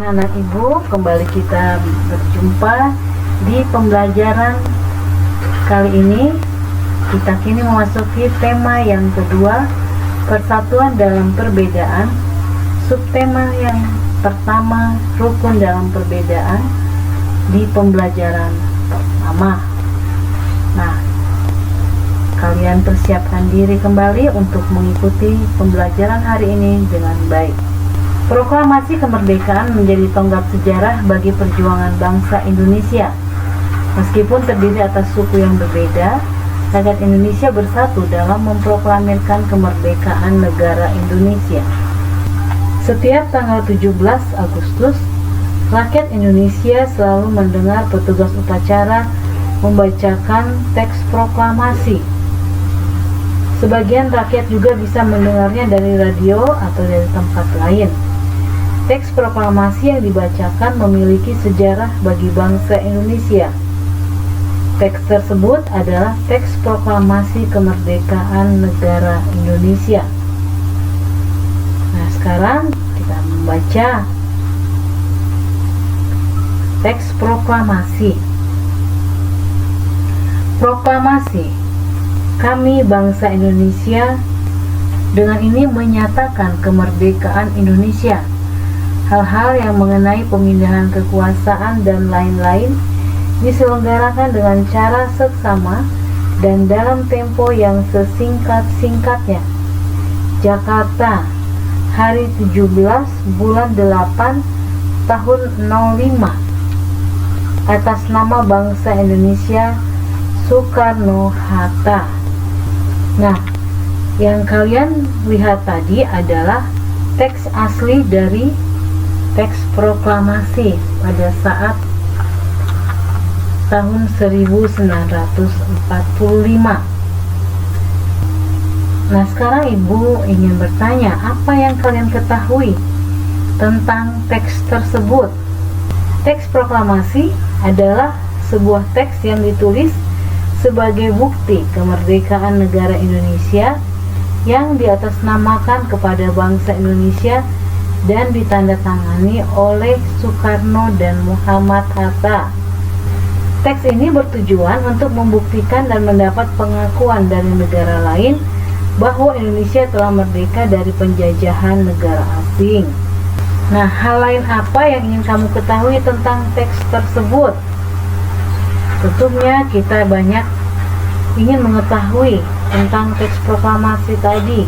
Anak-anak Ibu, kembali kita berjumpa di pembelajaran kali ini. Kita kini memasuki tema yang kedua, persatuan dalam perbedaan. Subtema yang pertama, rukun dalam perbedaan, di pembelajaran pertama. Nah, kalian persiapkan diri kembali untuk mengikuti pembelajaran hari ini dengan baik. Proklamasi kemerdekaan menjadi tonggak sejarah bagi perjuangan bangsa Indonesia. Meskipun terdiri atas suku yang berbeda, rakyat Indonesia bersatu dalam memproklamirkan kemerdekaan negara Indonesia. Setiap tanggal 17 Agustus, rakyat Indonesia selalu mendengar petugas upacara membacakan teks proklamasi. Sebagian rakyat juga bisa mendengarnya dari radio atau dari tempat lain. Teks proklamasi yang dibacakan memiliki sejarah bagi bangsa Indonesia. Teks tersebut adalah teks proklamasi kemerdekaan negara Indonesia. Nah, sekarang kita membaca teks proklamasi. Proklamasi. Kami bangsa Indonesia dengan ini menyatakan kemerdekaan Indonesia. Hal-hal yang mengenai pemindahan kekuasaan dan lain-lain diselenggarakan dengan cara seksama dan dalam tempo yang sesingkat-singkatnya. Jakarta, hari 17 bulan 8 tahun 05. Atas nama bangsa Indonesia, Soekarno-Hatta. Nah, yang kalian lihat tadi adalah teks asli dari teks proklamasi pada saat tahun 1945. Nah, sekarang Ibu ingin bertanya, apa yang kalian ketahui tentang teks tersebut? Teks proklamasi adalah sebuah teks yang ditulis sebagai bukti kemerdekaan negara Indonesia yang diatasnamakan kepada bangsa Indonesia dan ditandatangani oleh Soekarno dan Muhammad Hatta. Teks ini bertujuan untuk membuktikan dan mendapat pengakuan dari negara lain bahwa Indonesia telah merdeka dari penjajahan negara asing. Nah, hal lain apa yang ingin kamu ketahui tentang teks tersebut? Tentunya kita banyak ingin mengetahui tentang teks proklamasi tadi.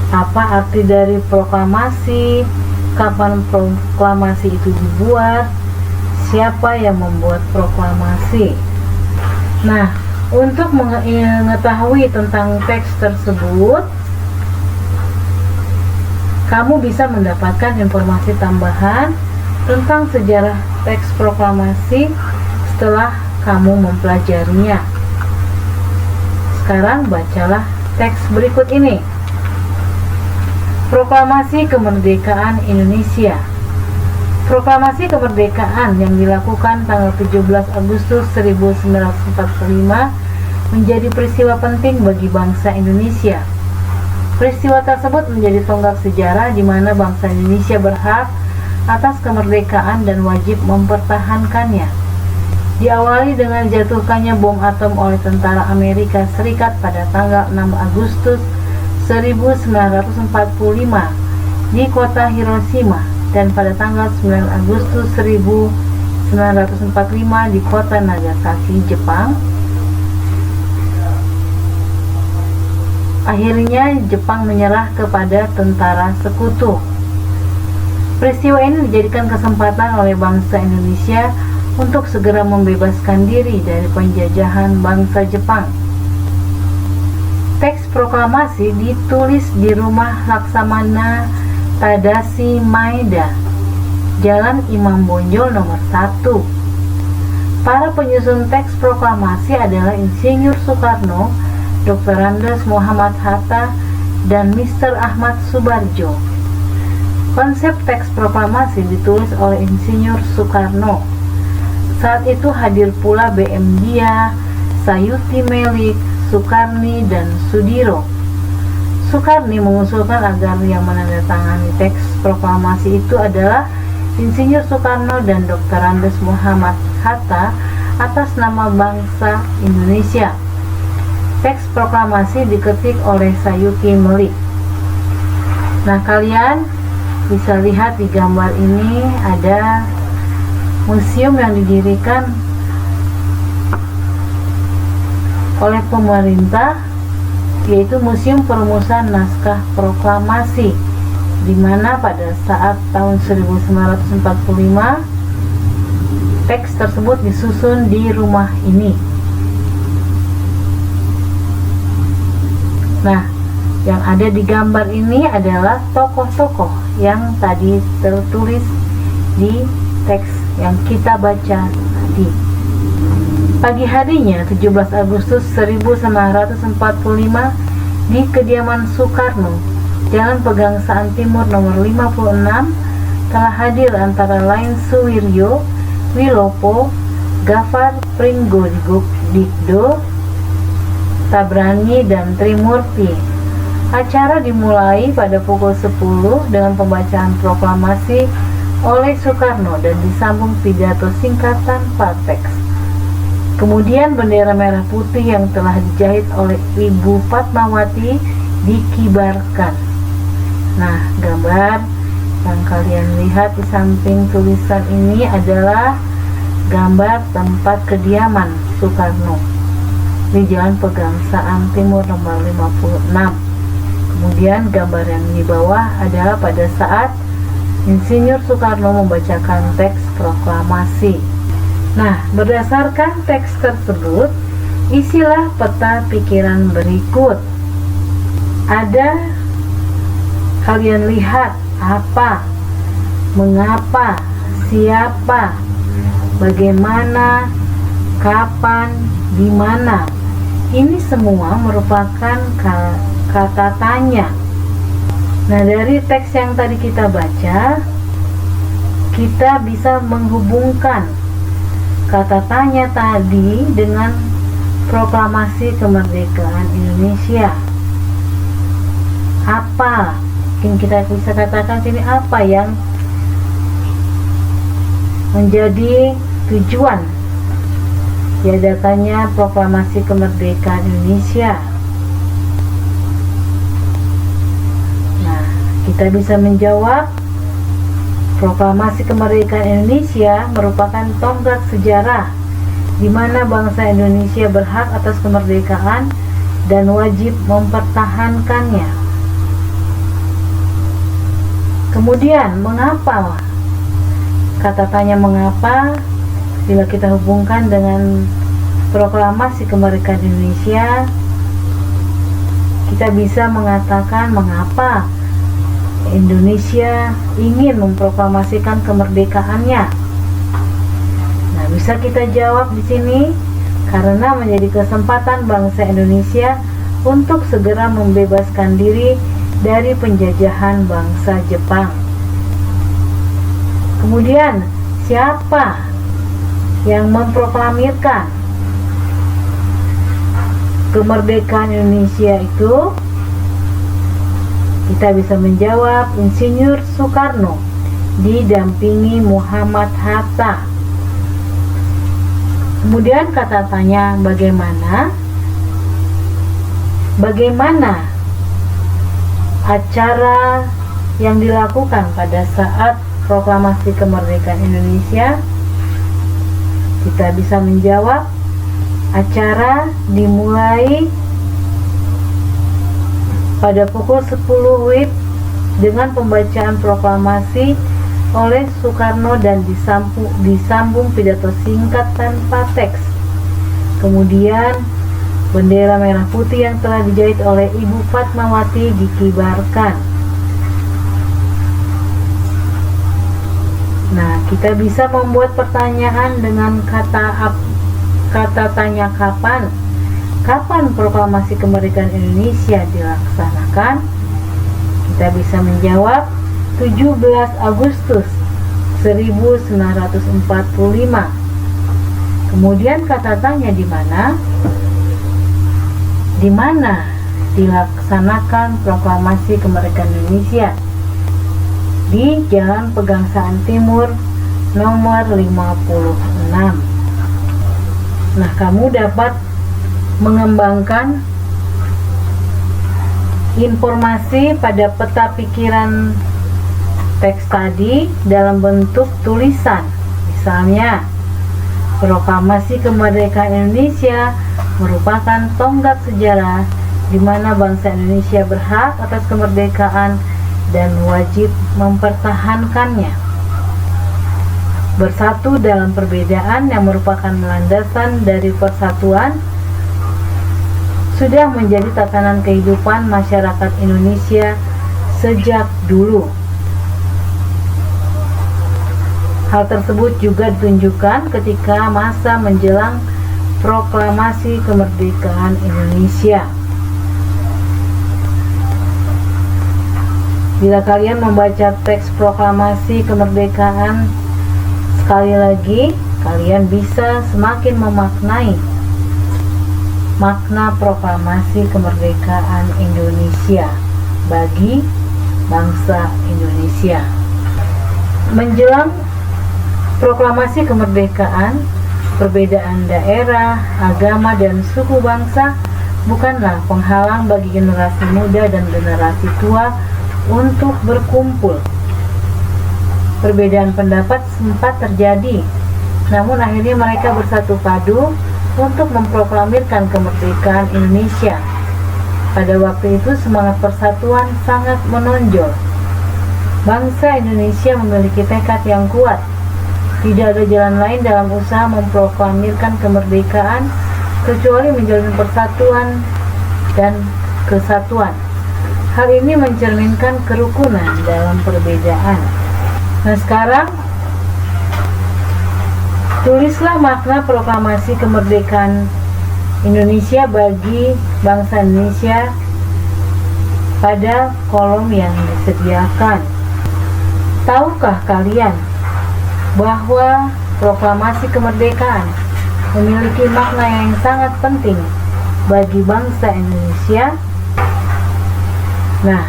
Apa arti dari proklamasi? Kapan proklamasi itu dibuat? Siapa yang membuat proklamasi? Nah, untuk mengetahui tentang teks tersebut, kamu bisa mendapatkan informasi tambahan tentang sejarah teks proklamasi setelah kamu mempelajarinya. Sekarang bacalah teks berikut ini. Proklamasi Kemerdekaan Indonesia. Proklamasi kemerdekaan yang dilakukan tanggal 17 Agustus 1945 menjadi peristiwa penting bagi bangsa Indonesia. Peristiwa tersebut menjadi tonggak sejarah di mana bangsa Indonesia berhak atas kemerdekaan dan wajib mempertahankannya. Diawali dengan jatuhkannya bom atom oleh tentara Amerika Serikat pada tanggal 6 Agustus 1945 di kota Hiroshima dan pada tanggal 9 Agustus 1945 di kota Nagasaki, Jepang. Akhirnya Jepang menyerah kepada tentara sekutu. Peristiwa ini dijadikan kesempatan oleh bangsa Indonesia untuk segera membebaskan diri dari penjajahan bangsa Jepang. Teks proklamasi ditulis di rumah Laksamana Tadashi Maeda, Jalan Imam Bonjol nomor 1. Para penyusun teks proklamasi adalah Insinyur Soekarno, Dr. Andes Muhammad Hatta, dan Mr. Ahmad Subarjo. Konsep teks proklamasi ditulis oleh Insinyur Soekarno. Saat itu hadir pula BM Dia, Sayuti Melik, Sukarni, dan Sudiro. Sukarni mengusulkan agar yang menandatangani teks proklamasi itu adalah Insinyur Soekarno dan Dr. Andes Muhammad Hatta atas nama bangsa Indonesia. Teks proklamasi diketik oleh Sayuki Melik. Nah, kalian bisa lihat di gambar ini ada museum yang didirikan oleh pemerintah, yaitu Museum Perumusan Naskah Proklamasi, di mana pada saat tahun 1945 teks tersebut disusun di rumah ini. Nah, yang ada di gambar ini adalah tokoh-tokoh yang tadi tertulis di teks yang kita baca tadi. Pagi harinya 17 Agustus 1945 di kediaman Soekarno, Jalan Pegangsaan Timur nomor 56, telah hadir antara lain Suwiryo, Wilopo, Gafar Pringgodikdo, Tabrani, dan Trimurti. Acara dimulai pada pukul 10 dengan pembacaan proklamasi oleh Soekarno dan disambung pidato singkat tanpa teks. Kemudian bendera merah putih yang telah dijahit oleh Ibu Fatmawati dikibarkan. Nah, gambar yang kalian lihat di samping tulisan ini adalah gambar tempat kediaman Soekarno di Jalan Pegangsaan Timur nomor 56. Kemudian gambar yang di bawah adalah pada saat Insinyur Soekarno membacakan teks proklamasi. Nah, berdasarkan teks tersebut, isilah peta pikiran berikut. Ada, kalian lihat apa, mengapa, siapa, bagaimana, kapan, di mana. Ini semua merupakan kata tanya. Nah, dari teks yang tadi kita baca, kita bisa menghubungkan kata tanya tadi dengan proklamasi kemerdekaan Indonesia. Apa? Mungkin kita bisa katakan sini apa yang menjadi tujuan diadakannya proklamasi kemerdekaan Indonesia. Nah, kita bisa menjawab, proklamasi kemerdekaan Indonesia merupakan tonggak sejarah di mana bangsa Indonesia berhak atas kemerdekaan dan wajib mempertahankannya. Kemudian, mengapa? Kata tanya mengapa, bila kita hubungkan dengan proklamasi kemerdekaan Indonesia, kita bisa mengatakan mengapa Indonesia ingin memproklamasikan kemerdekaannya. Nah, bisa kita jawab di sini karena menjadi kesempatan bangsa Indonesia untuk segera membebaskan diri dari penjajahan bangsa Jepang. Kemudian, siapa yang memproklamirkan kemerdekaan Indonesia itu? Kita bisa menjawab Insinyur Soekarno didampingi Muhammad Hatta. Kemudian kata tanya bagaimana? Bagaimana acara yang dilakukan pada saat proklamasi kemerdekaan Indonesia? Kita bisa menjawab acara dimulai pada pukul 10 WIB dengan pembacaan proklamasi oleh Soekarno dan disambung pidato singkat tanpa teks. Kemudian bendera merah putih yang telah dijahit oleh Ibu Fatmawati dikibarkan. Nah, kita bisa membuat pertanyaan dengan kata tanya kapan. Kapan proklamasi kemerdekaan Indonesia dilaksanakan? Kita bisa menjawab 17 Agustus 1945. Kemudian kata tanya di mana? Di mana dilaksanakan proklamasi kemerdekaan Indonesia? di Jalan Pegangsaan Timur nomor 56. Nah, kamu dapat mengembangkan informasi pada peta pikiran teks tadi dalam bentuk tulisan. Misalnya, Proklamasi Kemerdekaan Indonesia merupakan tonggak sejarah di mana bangsa Indonesia berhak atas kemerdekaan dan wajib mempertahankannya. Bersatu dalam perbedaan yang merupakan landasan dari persatuan sudah menjadi tatanan kehidupan masyarakat Indonesia sejak dulu. Hal tersebut juga ditunjukkan ketika masa menjelang Proklamasi Kemerdekaan Indonesia. Bila kalian membaca teks Proklamasi Kemerdekaan sekali lagi, kalian bisa semakin memaknai makna Proklamasi Kemerdekaan Indonesia bagi bangsa Indonesia. Menjelang Proklamasi Kemerdekaan, perbedaan daerah, agama, dan suku bangsa bukanlah penghalang bagi generasi muda dan generasi tua untuk berkumpul. Perbedaan pendapat sempat terjadi, namun akhirnya mereka bersatu padu untuk memproklamirkan kemerdekaan Indonesia. Pada waktu itu semangat persatuan sangat menonjol. Bangsa Indonesia memiliki tekad yang kuat. Tidak ada jalan lain dalam usaha memproklamirkan kemerdekaan kecuali menjalin persatuan dan kesatuan. Hal ini mencerminkan kerukunan dalam perbedaan. Nah, sekarang tulislah makna Proklamasi Kemerdekaan Indonesia bagi bangsa Indonesia pada kolom yang disediakan. Tahukah kalian bahwa Proklamasi Kemerdekaan memiliki makna yang sangat penting bagi bangsa Indonesia? Nah,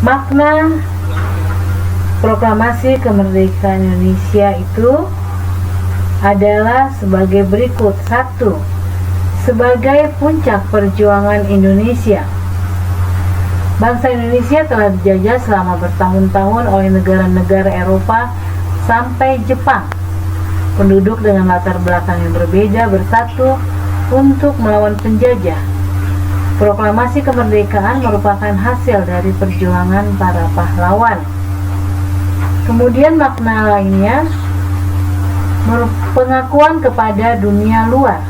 makna Proklamasi Kemerdekaan Indonesia itu adalah sebagai berikut. 1. Sebagai puncak perjuangan Indonesia. Bangsa Indonesia telah dijajah selama bertahun-tahun oleh negara-negara Eropa sampai Jepang. Penduduk dengan latar belakang yang berbeda bersatu untuk melawan penjajah. Proklamasi kemerdekaan merupakan hasil dari perjuangan para pahlawan. Kemudian makna lainnya, pengakuan kepada dunia luar.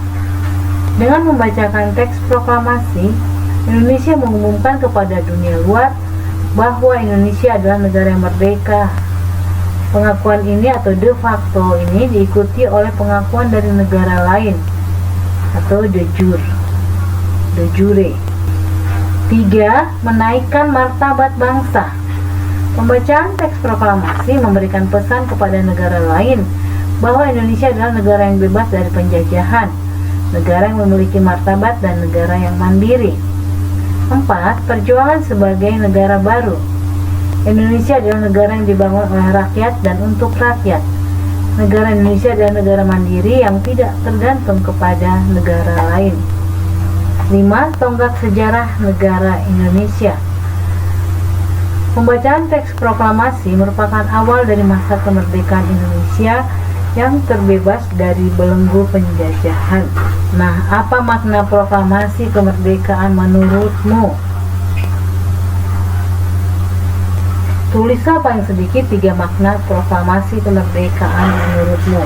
Dengan membacakan teks proklamasi, Indonesia mengumumkan kepada dunia luar bahwa Indonesia adalah negara yang merdeka. Pengakuan ini atau de facto ini diikuti oleh pengakuan dari negara lain atau de jure. 3. Menaikkan martabat bangsa. Pembacaan teks proklamasi memberikan pesan kepada negara lain bahwa Indonesia adalah negara yang bebas dari penjajahan, negara yang memiliki martabat dan negara yang mandiri. 4. Perjuangan sebagai negara baru. Indonesia adalah negara yang dibangun oleh rakyat dan untuk rakyat. Negara Indonesia adalah negara mandiri yang tidak tergantung kepada negara lain. 5. Tonggak sejarah negara Indonesia. Pembacaan teks proklamasi merupakan awal dari masa kemerdekaan Indonesia yang terbebas dari belenggu penjajahan. Nah, apa makna proklamasi kemerdekaan menurutmu? Tulislah paling sedikit 3 makna proklamasi kemerdekaan menurutmu.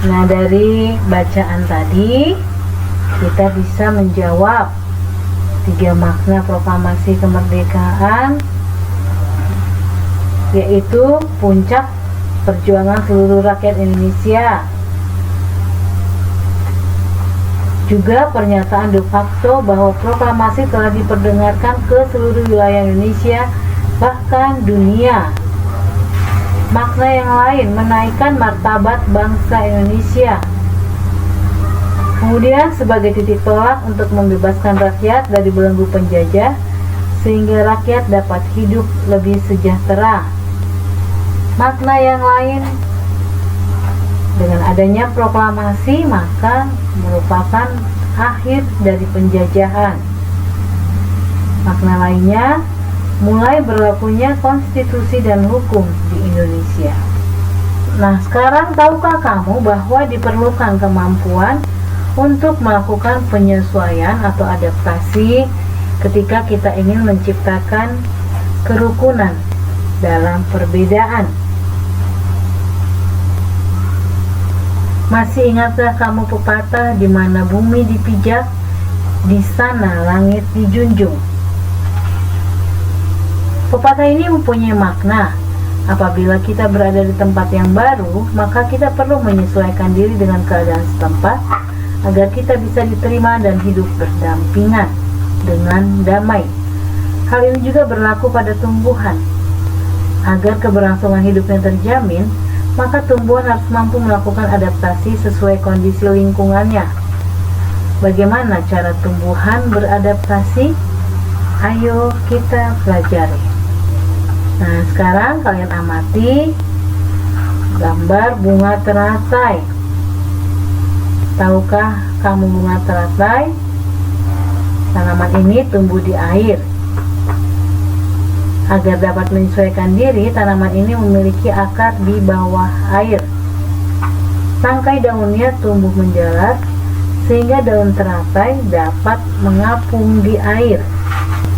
Nah, dari bacaan tadi kita bisa menjawab 3 makna proklamasi kemerdekaan, yaitu puncak perjuangan seluruh rakyat Indonesia, juga pernyataan de facto bahwa proklamasi telah diperdengarkan ke seluruh wilayah Indonesia bahkan dunia. Makna yang lain, menaikkan martabat bangsa Indonesia. Kemudian sebagai titik tolak untuk membebaskan rakyat dari belenggu penjajah, sehingga rakyat dapat hidup lebih sejahtera. Makna yang lain, dengan adanya proklamasi maka merupakan akhir dari penjajahan. Makna lainnya, mulai berlakunya konstitusi dan hukum di Indonesia. Nah, sekarang tahukah kamu bahwa diperlukan kemampuan untuk melakukan penyesuaian atau adaptasi ketika kita ingin menciptakan kerukunan dalam perbedaan? Masih ingatkah kamu pepatah di mana bumi dipijak, di sana langit dijunjung? Pepatah ini mempunyai makna. Apabila kita berada di tempat yang baru, maka kita perlu menyesuaikan diri dengan keadaan setempat agar kita bisa diterima dan hidup berdampingan dengan damai. Hal ini juga berlaku pada tumbuhan. Agar keberlangsungan hidupnya terjamin, maka tumbuhan harus mampu melakukan adaptasi sesuai kondisi lingkungannya. Bagaimana cara tumbuhan beradaptasi? Ayo kita pelajari. Nah, sekarang kalian amati gambar bunga teratai. Tahukah kamu bunga teratai? Tanaman ini tumbuh di air. Agar dapat menyesuaikan diri, tanaman ini memiliki akar di bawah air. Tangkai daunnya tumbuh menjalar sehingga daun teratai dapat mengapung di air.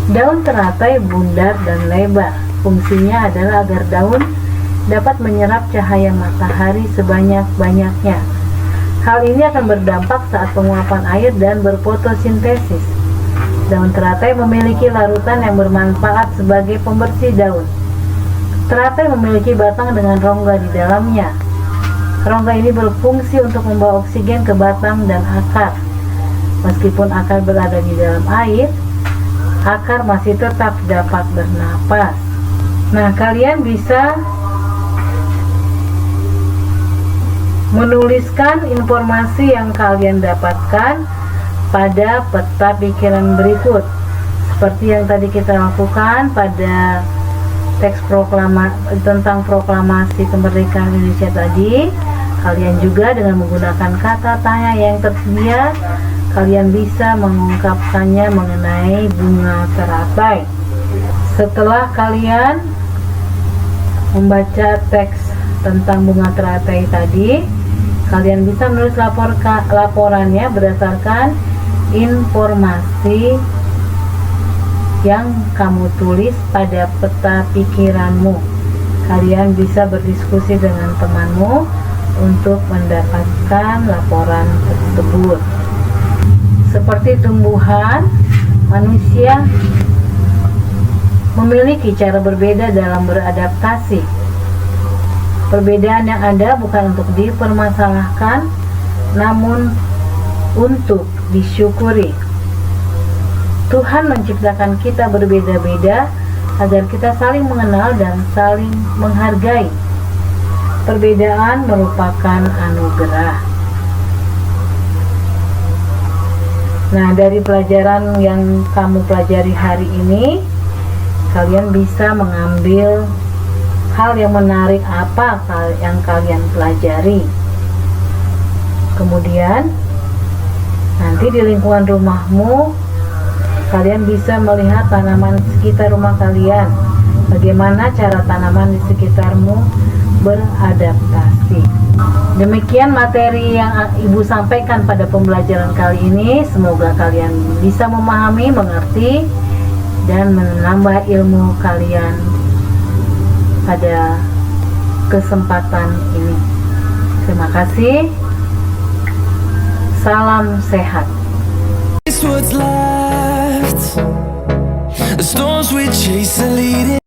Daun teratai bundar dan lebar. Fungsinya adalah agar daun dapat menyerap cahaya matahari sebanyak-banyaknya. Hal ini akan berdampak saat penguapan air dan berfotosintesis. Daun teratai memiliki larutan yang bermanfaat sebagai pembersih daun. Teratai memiliki batang dengan rongga di dalamnya. Rongga ini berfungsi untuk membawa oksigen ke batang dan akar. Meskipun akar berada di dalam air, akar masih tetap dapat bernapas. Nah, kalian bisa menuliskan informasi yang kalian dapatkan pada peta pikiran berikut, seperti yang tadi kita lakukan pada teks tentang proklamasi kemerdekaan Indonesia tadi. Kalian juga dengan menggunakan kata tanya yang tersedia, kalian bisa mengungkapkannya mengenai bunga teratai. Setelah kalian membaca teks tentang bunga teratai tadi, kalian bisa menulis laporannya berdasarkan informasi yang kamu tulis pada peta pikiranmu. Kalian bisa berdiskusi dengan temanmu untuk mendapatkan laporan tersebut. Seperti tumbuhan, manusia memiliki cara berbeda dalam beradaptasi. Perbedaan yang ada bukan untuk dipermasalahkan, namun untuk disyukuri. Tuhan menciptakan kita berbeda-beda agar kita saling mengenal dan saling menghargai. Perbedaan merupakan anugerah. Nah, dari pelajaran yang kamu pelajari hari ini, kalian bisa mengambil hal yang menarik apa yang kalian pelajari. Kemudian nanti di lingkungan rumahmu, kalian bisa melihat tanaman sekitar rumah kalian. Bagaimana cara tanaman di sekitarmu beradaptasi. Demikian materi yang Ibu sampaikan pada pembelajaran kali ini. Semoga kalian bisa memahami, mengerti, dan menambah ilmu kalian pada kesempatan ini. Terima kasih. Salam sehat.